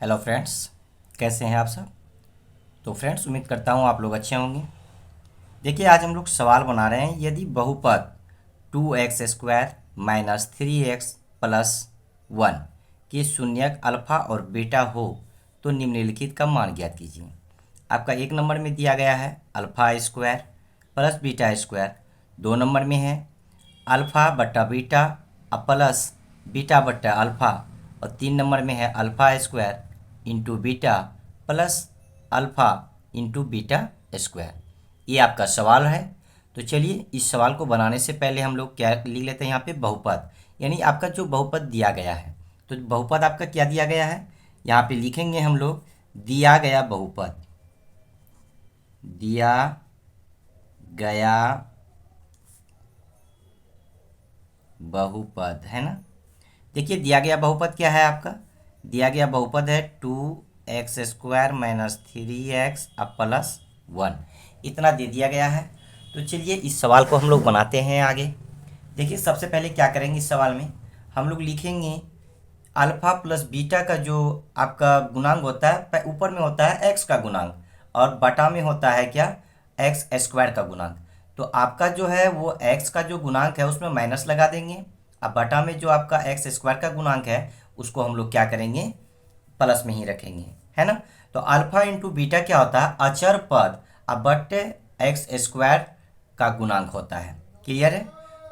Hello friends, कैसे हैं आप सब। तो फ्रेंड्स, उम्मीद करता हूँ आप लोग अच्छे होंगे। देखिए, आज हम लोग सवाल बना रहे हैं, यदि बहुपद 2x² माइनस 3x प्लस 1 के शून्यक अल्फा और बीटा हो तो निम्नलिखित का मान ज्ञात कीजिए। आपका एक नंबर में दिया गया है alpha square plus beta square, दो नंबर में है अल्फा बट्टा बीटा प्लस बीटा बट्टा अल्फा, और तीन नंबर में है alpha square into beta plus alpha into beta square. ये आपका सवाल है। तो चलिए, इस सवाल को बनाने से पहले हम लोग क्या लिख लेते हैं यहाँ पे बहुपद, यानी आपका जो बहुपद दिया गया है। तो बहुपद आपका क्या दिया गया है, यहाँ पे लिखेंगे हम लोग दिया गया बहुपद, दिया गया बहुपद है ना। देखिए, दिया गया बहुपद क्या है आपका, दिया गया बहुपद है 2x² माइनस 3x प्लस 1, इतना दे दिया गया है। तो चलिए, इस सवाल को हम लोग बनाते हैं आगे। देखिए, सबसे पहले क्या करेंगे, इस सवाल में हम लोग लिखेंगे अल्फा प्लस बीटा का जो आपका गुणांक होता है, ऊपर में होता है एक्स का गुणांक और बटा में होता है क्या, एक्स स्क्वायर का गुणांक। तो आपका जो है वो एक्स का जो गुणांक है उसमें माइनस लगा देंगे। अब बटा में जो आपका एक्स स्क्वायर का गुणांक है उसको हम लोग क्या करेंगे, प्लस में ही रखेंगे, है ना। तो अल्फा इंटू बीटा क्या होता है, अचर पद अब बटे एक्स स्क्वायर का गुणांक होता है। क्लियर है।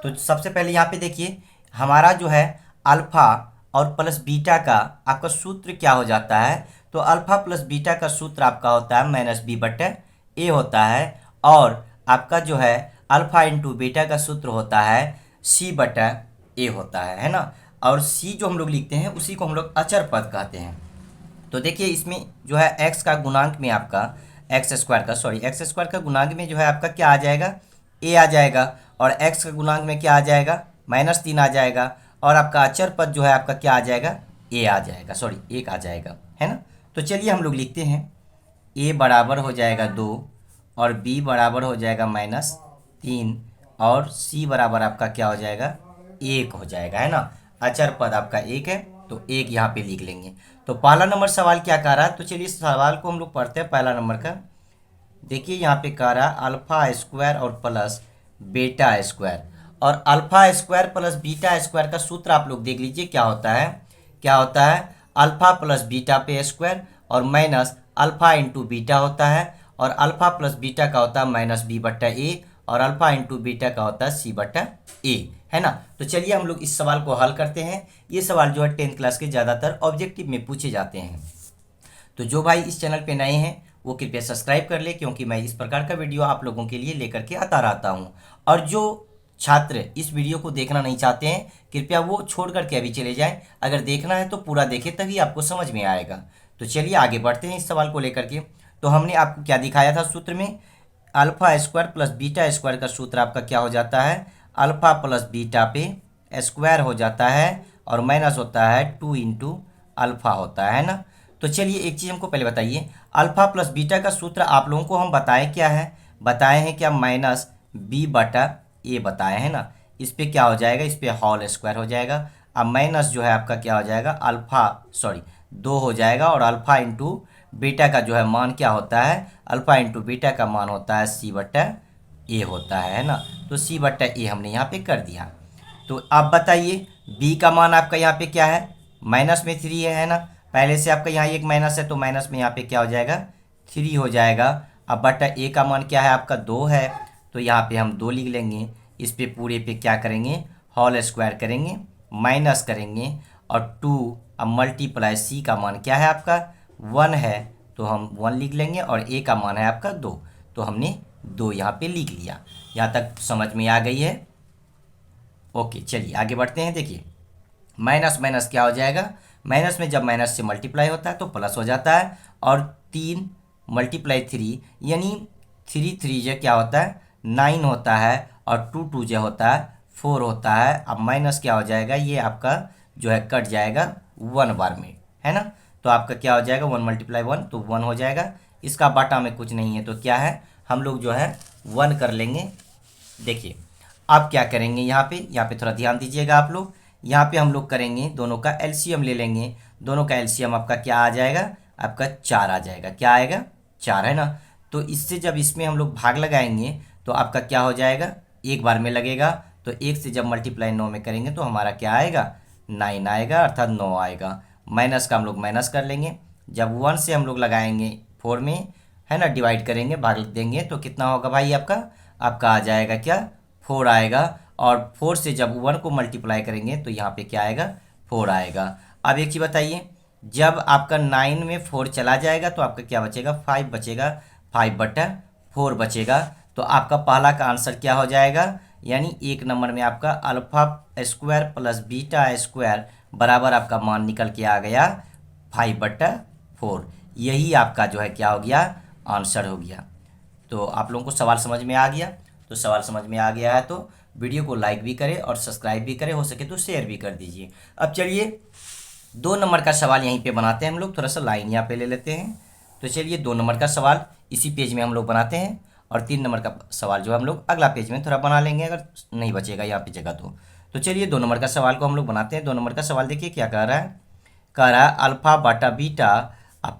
तो सबसे पहले यहाँ पे देखिए, हमारा जो है अल्फा और प्लस बीटा का आपका सूत्र क्या हो जाता है। तो अल्फा प्लस बीटा का सूत्र आपका होता है माइनस बी बटे ए होता है, और आपका जो है अल्फा इंटू बीटा का सूत्र होता है सी बटा ए होता है ना। और सी जो हम लोग लिखते हैं उसी को हम लोग अचर पद कहते हैं। तो देखिए, इसमें जो है एक्स का गुणांक में आपका एक्स स्क्वायर का गुणांक में जो है आपका क्या आ जाएगा, ए आ जाएगा, और एक्स का गुणांक में क्या आ जाएगा, -3 आ जाएगा, और आपका अचर पद जो है आपका क्या आ जाएगा, ए आ जाएगा, एक आ जाएगा, है ना। तो चलिए हम लोग लिखते हैं ए बराबर हो जाएगा 2, और बी बराबर हो जाएगा -3, और सी बराबर आपका क्या हो जाएगा, 1 हो जाएगा, है ना। अचर पद आपका 1 है, तो 1 यहाँ पे लिख लेंगे। तो पहला नंबर सवाल क्या कह रहा है, तो चलिए इस सवाल को हम लोग पढ़ते हैं। पहला नंबर का देखिए, यहाँ पे कह रहा है अल्फा स्क्वायर और प्लस बीटा स्क्वायर, और alpha square plus beta square का सूत्र आप लोग देख लीजिए क्या होता है, अल्फा प्लस बीटा पे स्क्वायर और माइनस अल्फा इंटू बीटा होता है, और अल्फा प्लस बीटा का होता है माइनस बी बट्टा ए, और अल्फा इंटू बीटा का होता है सी बट्टा ए, है ना। तो चलिए हम लोग इस सवाल को हल करते हैं। ये सवाल जो है 10th क्लास के ज़्यादातर ऑब्जेक्टिव में पूछे जाते हैं। तो जो भाई इस चैनल पे नए हैं वो कृपया सब्सक्राइब कर ले, क्योंकि मैं इस प्रकार का वीडियो आप लोगों के लिए लेकर के आता रहता हूँ। और जो छात्र इस वीडियो को देखना नहीं चाहते हैं, कृपया वो छोड़ करके अभी चले जाएं। अगर देखना है तो पूरा देखें, तभी आपको समझ में आएगा। तो चलिए आगे बढ़ते हैं इस सवाल को लेकर के। तो हमने आपको क्या दिखाया था सूत्र में, alpha square plus beta square का सूत्र आपका क्या हो जाता है, अल्फा प्लस बीटा पे स्क्वायर हो जाता है, और माइनस होता है 2 इंटू अल्फा होता है ना। तो चलिए एक चीज़ हमको पहले बताइए, अल्फा प्लस बीटा का सूत्र आप लोगों को हम बताए क्या है, बताए हैं क्या, माइनस बी बटा ए बताए हैं ना। इस पे क्या हो जाएगा, इस पे होल स्क्वायर हो जाएगा। अब माइनस जो है आपका क्या हो जाएगा, 2 हो जाएगा, और अल्फा इंटू बीटा का जो है मान क्या होता है, अल्फा इंटू बीटा का मान होता है सी बटा ए होता है ना। तो सी बटा ए हमने यहाँ पे कर दिया। तो आप बताइए बी का मान आपका यहाँ पे क्या है, माइनस में 3 है ना। पहले से आपका यहाँ एक माइनस है, तो माइनस में यहाँ पे क्या हो जाएगा, 3 हो जाएगा। अब बटा ए का मान क्या है आपका, 2 है, तो यहाँ पे हम 2 लिख लेंगे। इस पे पूरे पे क्या करेंगे, होल स्क्वायर करेंगे, माइनस करेंगे, और 2, अब मल्टीप्लाई सी का मान क्या है आपका 1 है, तो हम 1 लिख लेंगे, और ए का मान है आपका 2, तो हमने 2 यहाँ पे लिख लिया। यहाँ तक समझ में आ गई है। ओके, चलिए आगे बढ़ते हैं। देखिए, माइनस माइनस क्या हो जाएगा, माइनस में जब माइनस से मल्टीप्लाई होता है तो प्लस हो जाता है, और 3 मल्टीप्लाई 3 यानी 3 3 जो क्या होता है 9 होता है, और 2 2 जो होता है 4 होता है। अब माइनस क्या हो जाएगा, ये आपका जो है कट जाएगा 1 बार में, है ना। तो आपका क्या हो जाएगा, 1 मल्टीप्लाई 1 तो 1 हो जाएगा। इसका बाटा में कुछ नहीं है, तो क्या है, हम लोग जो है 1 कर लेंगे। देखिए अब क्या करेंगे, यहाँ पे थोड़ा ध्यान दीजिएगा आप लोग। यहाँ पे हम लोग करेंगे दोनों का एलसीएम ले लेंगे। दोनों का एलसीएम आपका क्या आ जाएगा, आपका 4 आ जाएगा। क्या आएगा, 4 है ना। तो इससे जब इसमें हम लोग भाग लगाएंगे तो आपका क्या हो जाएगा, एक बार में लगेगा। तो 1 से जब मल्टीप्लाई 9 में करेंगे तो हमारा क्या आएगा, 9 आएगा, अर्थात 9 आएगा। माइनस का हम लोग माइनस कर लेंगे। जब 1 से हम लोग लगाएंगे 4 में, है ना, डिवाइड करेंगे, भाग देंगे तो कितना होगा भाई, आपका आपका आ जाएगा क्या, 4 आएगा। और 4 से जब 1 को मल्टीप्लाई करेंगे तो यहाँ पे क्या आएगा, 4 आएगा। अब एक चीज़ बताइए, जब आपका 9 में 4 चला जाएगा तो आपका क्या बचेगा, 5 बचेगा, 5/4 बचेगा। तो आपका पहला का आंसर क्या हो जाएगा, यानी 1 नंबर में आपका alpha square plus beta square बराबर आपका मान निकल के आ गया 5/4। यही आपका जो है क्या हो गया, आंसर हो गया। तो आप लोगों को सवाल समझ में आ गया। तो सवाल समझ में आ गया है तो वीडियो को लाइक भी करें और सब्सक्राइब भी करें, हो सके तो शेयर भी कर दीजिए। अब चलिए 2 नंबर का सवाल यहीं पे बनाते हैं हम लोग। थोड़ा सा लाइन यहाँ पे ले लेते हैं। तो चलिए 2 नंबर का सवाल इसी पेज में हम लोग बनाते हैं, और 3 नंबर का सवाल जो हम लोग अगला पेज में थोड़ा बना लेंगे, अगर नहीं बचेगा यहाँ पे जगह तो चलिए 2 नंबर का सवाल को हम लोग बनाते हैं। 2 नंबर का सवाल देखिए क्या कह रहा है, कह रहा है अल्फा बटा बीटा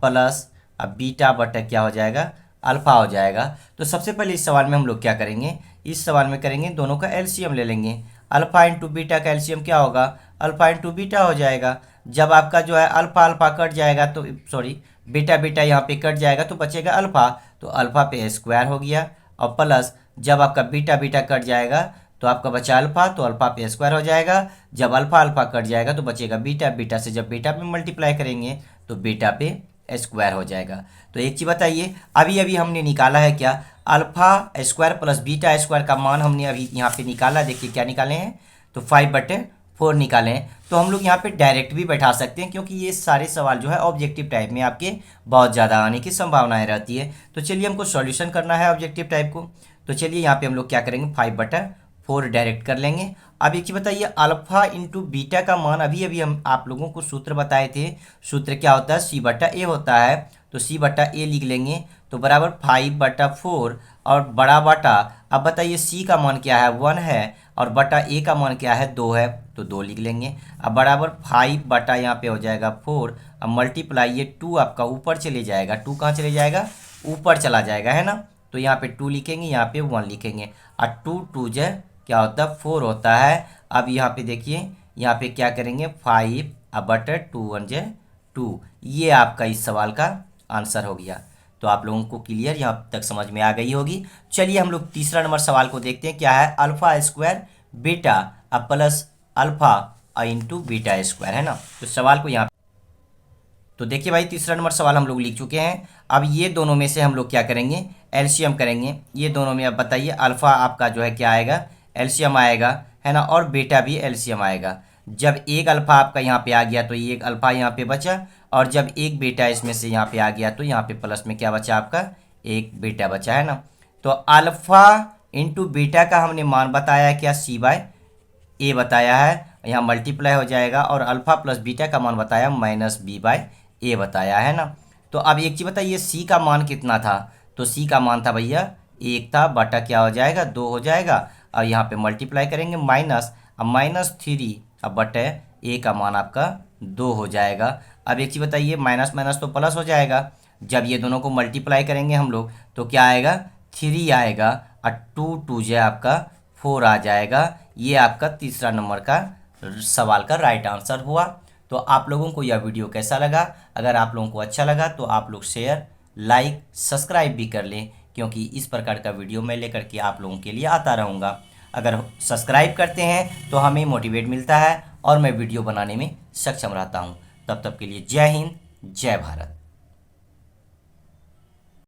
प्लस अब बीटा बटा क्या हो जाएगा, अल्फा हो जाएगा। तो सबसे पहले इस सवाल में हम लोग क्या करेंगे, इस सवाल में करेंगे दोनों का एलसीएम ले लेंगे। अल्फा इंटू बीटा का एलसीएम क्या होगा, अल्फा इंटू बीटा हो जाएगा। जब आपका जो है अल्फा अल्फा कट जाएगा तो सॉरी बीटा बीटा यहाँ पे कट जाएगा तो बचेगा अल्फा, तो अल्फा पे स्क्वायर हो गया। और प्लस जब आपका बीटा बीटा कट जाएगा तो आपका बचा अल्फा, तो अल्फा पे स्क्वायर हो जाएगा। जब अल्फा अल्फा कट जाएगा तो बचेगा बीटा, बीटा से जब बीटा पे मल्टीप्लाई करेंगे तो बीटा पे स्क्वायर हो जाएगा। तो एक चीज़ बताइए, अभी अभी हमने निकाला है क्या, alpha square plus beta square का मान हमने अभी यहाँ पे निकाला। देखिए क्या निकाले हैं, तो 5/4 निकाले हैं। तो हम लोग यहाँ पे डायरेक्ट भी बैठा सकते हैं, क्योंकि ये सारे सवाल जो है ऑब्जेक्टिव टाइप में आपके बहुत ज़्यादा आने की संभावनाएं रहती है। तो चलिए हमको सॉल्यूशन करना है ऑब्जेक्टिव टाइप को। तो चलिए यहाँ पे हम लोग क्या करेंगे, 5/4 डायरेक्ट कर लेंगे। अब एक चीज़ बताइए, अल्फा इंटू बीटा का मान अभी अभी हम आप लोगों को सूत्र बताए थे। सूत्र क्या होता है, C/A होता है। तो C/A लिख लेंगे तो बराबर 5/4 और बड़ा बटा, अब बताइए C का मान क्या है, 1 है, और बटा A का मान क्या है, 2 है, तो 2 लिख लेंगे। अब बराबर 5 बटा यहाँ पे हो जाएगा 4, अब मल्टीप्लाई ये 2 आपका ऊपर चले जाएगा। 2 कहाँ चले जाएगा, ऊपर चला जाएगा, है ना। तो यहाँ पे 2 लिखेंगे, यहाँ पे 1 लिखेंगे, और 2 2 जे क्या होता है, 4 होता है। अब यहाँ पे देखिए, यहाँ पे क्या करेंगे, 5 अब बटे 2 1 जे 2। ये आपका इस सवाल का आंसर हो गया। तो आप लोगों को क्लियर यहाँ तक समझ में आ गई होगी। चलिए हम लोग तीसरा नंबर सवाल को देखते हैं। क्या है, अल्फा स्क्वायर बीटा अब plus alpha into beta square, है ना। तो सवाल को यहाँ, तो देखिए भाई तीसरा नंबर सवाल हम लोग लिख चुके हैं। अब ये दोनों में से हम लोग क्या करेंगे, एलसीएम करेंगे। ये दोनों में अब बताइए, अल्फा आपका जो है क्या आएगा, एलसीएम आएगा, है ना, और बीटा भी एलसीएम आएगा। जब एक अल्फा आपका यहाँ पे आ गया तो एक अल्फा यहाँ पे बचा, और जब एक बीटा इसमें से यहाँ पे आ गया तो यहाँ पे प्लस में क्या बचा, आपका एक बीटा बचा, है ना। तो अल्फा इंटू बीटा का हमने मान बताया क्या, C/A बताया है, यहाँ मल्टीप्लाई हो जाएगा। और अल्फा प्लस बीटा का मान बताया -B/A बताया, है ना। तो अब एक चीज़ बताइए, C का मान कितना था, तो C का मान था भैया 1 था, बटा क्या हो जाएगा, 2 हो जाएगा। और यहाँ पे मल्टीप्लाई करेंगे माइनस, अब -3 अब बटे A का मान आपका 2 हो जाएगा। अब एक चीज़ बताइए, माइनस माइनस तो प्लस हो जाएगा। जब ये दोनों को मल्टीप्लाई करेंगे हम लोग तो क्या आएगा, 3 आएगा, और 2 2 जो आपका 4 आ जाएगा। ये आपका तीसरा नंबर का सवाल का राइट आंसर हुआ। तो आप लोगों को यह वीडियो कैसा लगा, अगर आप लोगों को अच्छा लगा तो आप लोग शेयर लाइक सब्सक्राइब भी कर लें, क्योंकि इस प्रकार का वीडियो मैं लेकर के आप लोगों के लिए आता रहूँगा। अगर सब्सक्राइब करते हैं तो हमें मोटिवेट मिलता है और मैं वीडियो बनाने में सक्षम रहता हूँ। तब तक के लिए जय हिंद, जय भारत।